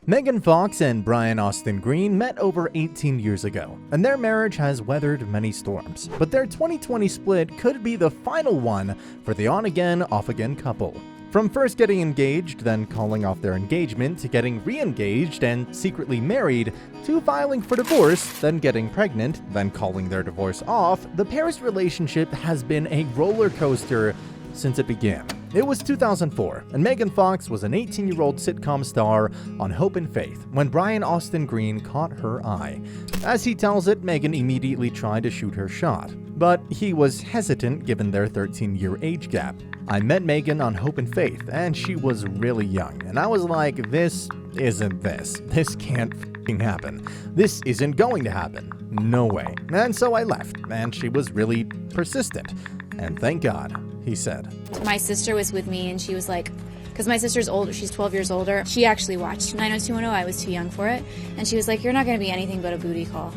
Megan Fox and Brian Austin Green met over 18 years ago, and their marriage has weathered many storms. But their 2020 split could be the final one for the on-again, off-again couple. From first getting engaged, then calling off their engagement, to getting re-engaged and secretly married, to filing for divorce, then getting pregnant, then calling their divorce off, the pair's relationship has been a roller coaster since it began. It was 2004, and Megan Fox was an 18-year-old sitcom star on Hope and Faith when Brian Austin Green caught her eye. As he tells it, Megan immediately tried to shoot her shot, but he was hesitant given their 13-year age gap. I met Megan on Hope and Faith, and she was really young, and I was like, this isn't this. This can't f***ing happen. This isn't going to happen. No way. And so I left, and she was really persistent. And thank God, he said. My sister was with me and she was like, because my sister's older, she's 12 years older. She actually watched 90210. I was too young for it. And she was like, you're not going to be anything but a booty call.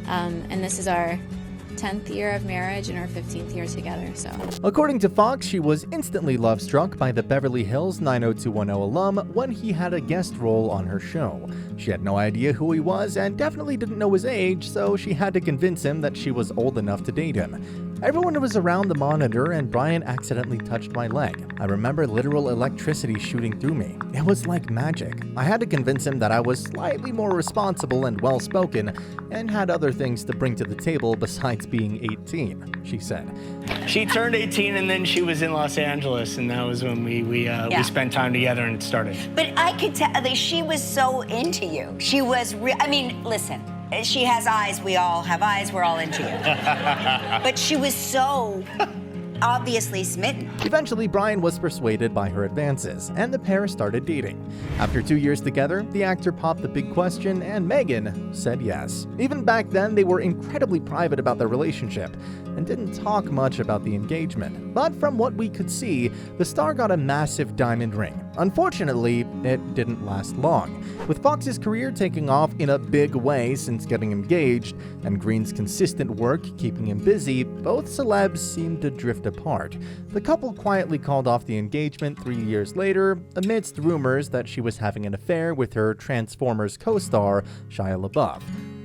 And this is our 10th year of marriage and our 15th year together, so. According to Fox, she was instantly love-struck by the Beverly Hills 90210 alum when he had a guest role on her show. She had no idea who he was and definitely didn't know his age, so she had to convince him that she was old enough to date him. Everyone was around the monitor and Brian accidentally touched my leg. I remember literal electricity shooting through me. It was like magic. I had to convince him that I was slightly more responsible and well-spoken and had other things to bring to the table besides being 18, she said. She turned 18 and then she was in Los Angeles, and that was when we spent time together and it started. But I could tell that she was so into you. She was, I mean, listen. She has eyes, we all have eyes, we're all into you. But she was so obviously smitten. Eventually, Brian was persuaded by her advances, and the pair started dating. After 2 years together, the actor popped the big question, and Megan said yes. Even back then, they were incredibly private about their relationship, and didn't talk much about the engagement. But from what we could see, the star got a massive diamond ring. Unfortunately, it didn't last long. With Fox's career taking off in a big way since getting engaged, and Green's consistent work keeping him busy, both celebs seemed to drift apart. The couple quietly called off the engagement 3 years later, amidst rumors that she was having an affair with her Transformers co-star, Shia LaBeouf.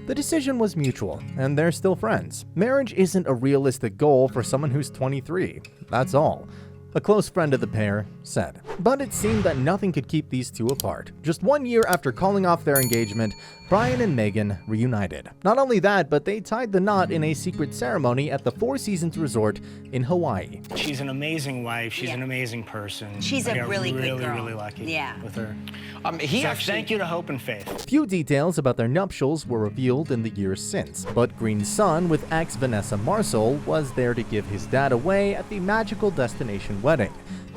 The decision was mutual, and they're still friends. Marriage isn't a realistic goal for someone who's 23. That's all. A close friend of the pair said. But it seemed that nothing could keep these two apart. Just 1 year after calling off their engagement, Brian and Megan reunited. Not only that, but they tied the knot in a secret ceremony at the Four Seasons Resort in Hawaii. She's an amazing wife. She's an amazing person. She's a really good girl. Really lucky with her. Thank you to Hope and Faith. Few details about their nuptials were revealed in the years since, but Green's son with ex Vanessa Marcel was there to give his dad away at the magical destination wedding.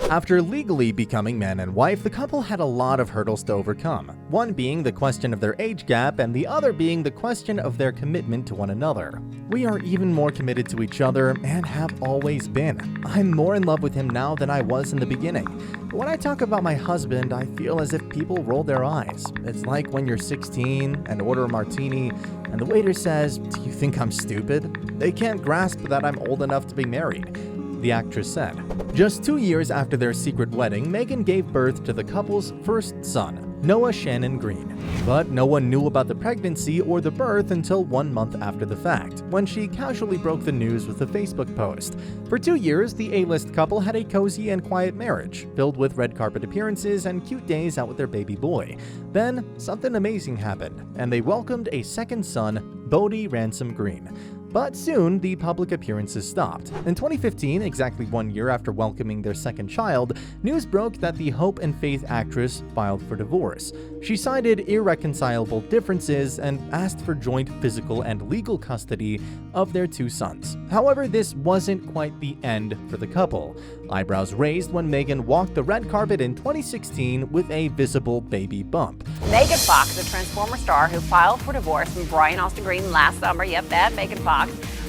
After legally becoming man and wife, the couple had a lot of hurdles to overcome, one being the question of their age gap and the other being the question of their commitment to one another. We are even more committed to each other and have always been. I'm more in love with him now than I was in the beginning. When I talk about my husband, I feel as if people roll their eyes. It's like when you're 16 and order a martini and the waiter says, "Do you think I'm stupid?" They can't grasp that I'm old enough to be married, the actress said. Just 2 years after their secret wedding, Megan gave birth to the couple's first son, Noah Shannon Green. But no one knew about the pregnancy or the birth until 1 month after the fact, when she casually broke the news with a Facebook post. For 2 years, the A-list couple had a cozy and quiet marriage, filled with red carpet appearances and cute days out with their baby boy. Then, something amazing happened, and they welcomed a second son, Bodie Ransom Green. But soon, the public appearances stopped. In 2015, exactly 1 year after welcoming their second child, news broke that the Hope and Faith actress filed for divorce. She cited irreconcilable differences and asked for joint physical and legal custody of their 2 sons. However, this wasn't quite the end for the couple. Eyebrows raised when Megan walked the red carpet in 2016 with a visible baby bump. Megan Fox, the Transformer star who filed for divorce from Brian Austin Green last summer, yep, that Megan Fox,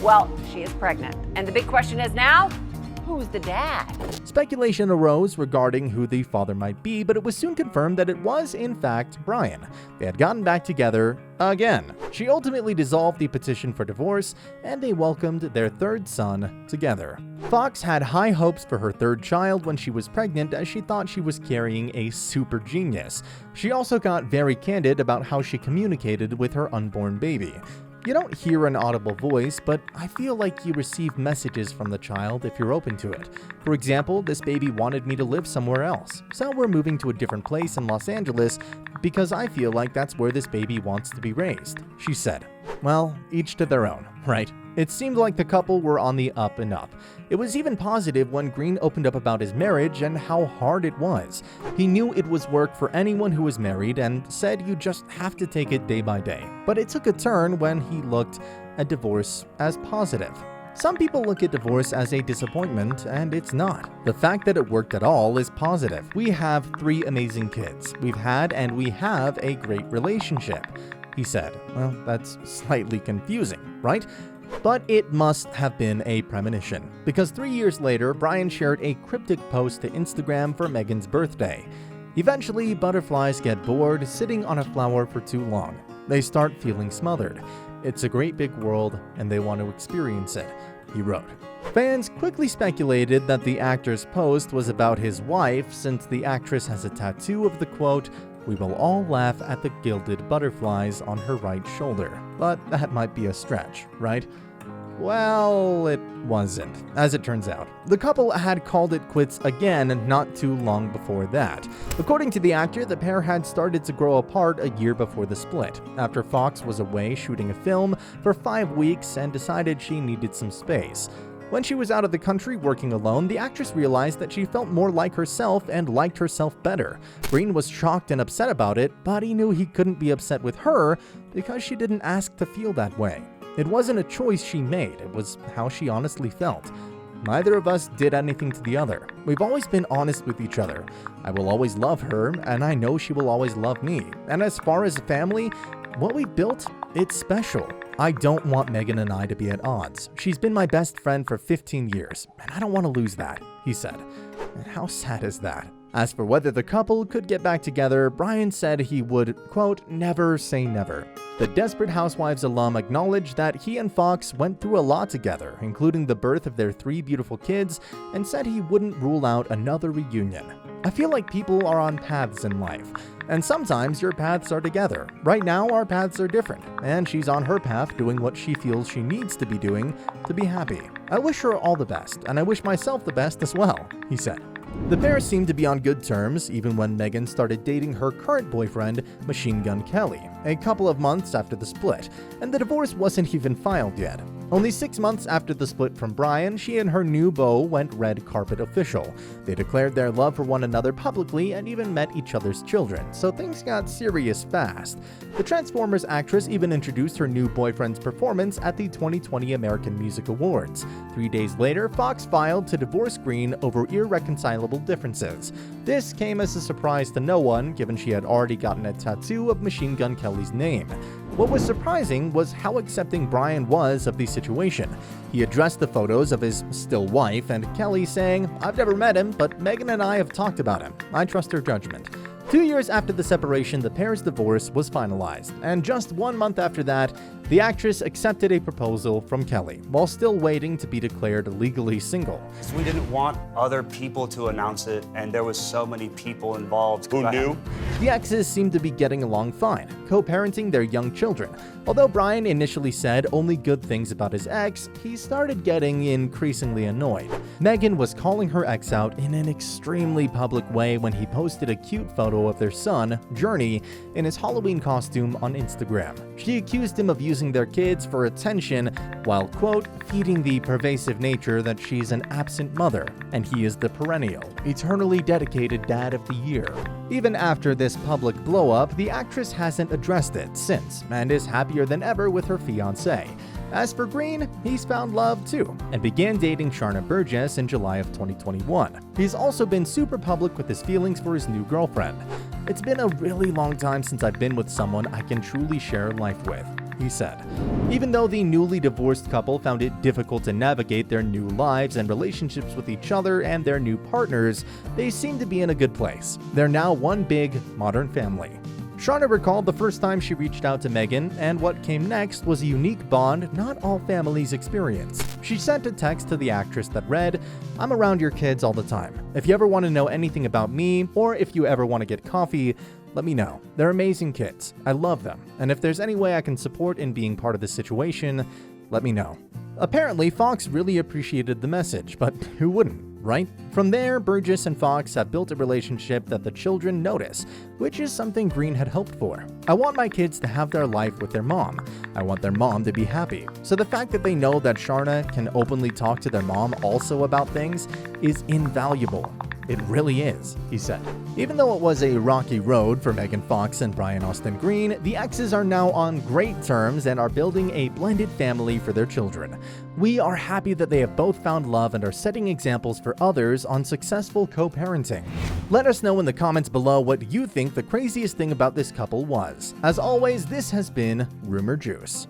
well, she is pregnant. And the big question is now, Who's the dad? Speculation arose regarding who the father might be, but it was soon confirmed that it was, in fact, Brian. They had gotten back together again. She ultimately dissolved the petition for divorce, and they welcomed their third son together. Fox had high hopes for her third child when she was pregnant, as she thought she was carrying a super genius. She also got very candid about how she communicated with her unborn baby. You don't hear an audible voice, but I feel like you receive messages from the child if you're open to it. For example, this baby wanted me to live somewhere else, so we're moving to a different place in Los Angeles because I feel like that's where this baby wants to be raised, she said. Well, each to their own, right? It seemed like the couple were on the up and up. It was even positive when Green opened up about his marriage and how hard it was. He knew it was work for anyone who was married and said you just have to take it day by day. But it took a turn when he looked at divorce as positive. Some people look at divorce as a disappointment, and it's not. The fact that it worked at all is positive. We have 3 amazing kids. We've had and we have a great relationship, he said. Well, that's slightly confusing, right? But it must have been a premonition, because 3 years later, Brian shared a cryptic post to Instagram for Megan's birthday. Eventually, butterflies get bored sitting on a flower for too long. They start feeling smothered. It's a great big world, and they want to experience it, he wrote. Fans quickly speculated that the actor's post was about his wife, since the actress has a tattoo of the quote, "We will all laugh at the gilded butterflies" on her right shoulder. But that might be a stretch, right? Well, it wasn't, as it turns out. The couple had called it quits again not too long before that. According to the actor, the pair had started to grow apart a year before the split, after Fox was away shooting a film for 5 weeks and decided she needed some space. When she was out of the country working alone, the actress realized that she felt more like herself and liked herself better. Green was shocked and upset about it, but he knew he couldn't be upset with her because she didn't ask to feel that way. It wasn't a choice she made, it was how she honestly felt. Neither of us did anything to the other. We've always been honest with each other. I will always love her, and I know she will always love me. And as far as a family, what we built, it's special. I don't want Megan and I to be at odds. She's been my best friend for 15 years, and I don't want to lose that, he said. And how sad is that? As for whether the couple could get back together, Brian said he would, quote, never say never. The Desperate Housewives alum acknowledged that he and Fox went through a lot together, including the birth of their 3 beautiful kids, and said he wouldn't rule out another reunion. I feel like people are on paths in life, and sometimes your paths are together. Right now, our paths are different, and she's on her path doing what she feels she needs to be doing to be happy. I wish her all the best, and I wish myself the best as well, he said. The pair seemed to be on good terms, even when Megan started dating her current boyfriend, Machine Gun Kelly, a couple of months after the split, and the divorce wasn't even filed yet. Only 6 months after the split from Brian, she and her new beau went red carpet official. They declared their love for one another publicly and even met each other's children, so things got serious fast. The Transformers actress even introduced her new boyfriend's performance at the 2020 American Music Awards. 3 days later, Fox filed to divorce Green over irreconcilable differences. This came as a surprise to no one, given she had already gotten a tattoo of Machine Gun Kelly's name. What was surprising was how accepting Brian was of the situation. He addressed the photos of his still wife and Kelly, saying, "I've never met him, but Megan and I have talked about him. I trust her judgment." 2 years after the separation, the pair's divorce was finalized, and just 1 month after that, the actress accepted a proposal from Kelly, while still waiting to be declared legally single. We didn't want other people to announce it, and there was so many people involved. Who knew? The exes seemed to be getting along fine, co-parenting their young children. Although Brian initially said only good things about his ex, he started getting increasingly annoyed. Megan was calling her ex out in an extremely public way when he posted a cute photo of their son, Journey, in his Halloween costume on Instagram. She accused him of using their kids for attention while, quote, feeding the pervasive nature that she's an absent mother, and he is the perennial, eternally dedicated dad of the year. Even after this public blow-up, the actress hasn't addressed it since, and is happier than ever with her fiancé. As for Green, he's found love too, and began dating Sharna Burgess in July of 2021. He's also been super public with his feelings for his new girlfriend. "It's been a really long time since I've been with someone I can truly share life with," he said. Even though the newly divorced couple found it difficult to navigate their new lives and relationships with each other and their new partners, they seem to be in a good place. They're now one big, modern family. Shauna recalled the first time she reached out to Meghan, and what came next was a unique bond not all families experience. She sent a text to the actress that read, "I'm around your kids all the time. If you ever want to know anything about me, or if you ever want to get coffee, let me know. They're amazing kids. I love them. And if there's any way I can support in being part of this situation, let me know." Apparently, Fox really appreciated the message, but who wouldn't, right? From there, Burgess and Fox have built a relationship that the children notice, which is something Green had hoped for. "I want my kids to have their life with their mom. I want their mom to be happy." So the fact that they know that Shauna can openly talk to their mom also about things is invaluable. "It really is," he said. Even though it was a rocky road for Megan Fox and Brian Austin Green, the exes are now on great terms and are building a blended family for their children. We are happy that they have both found love and are setting examples for others on successful co-parenting. Let us know in the comments below what you think the craziest thing about this couple was. As always, this has been Rumor Juice.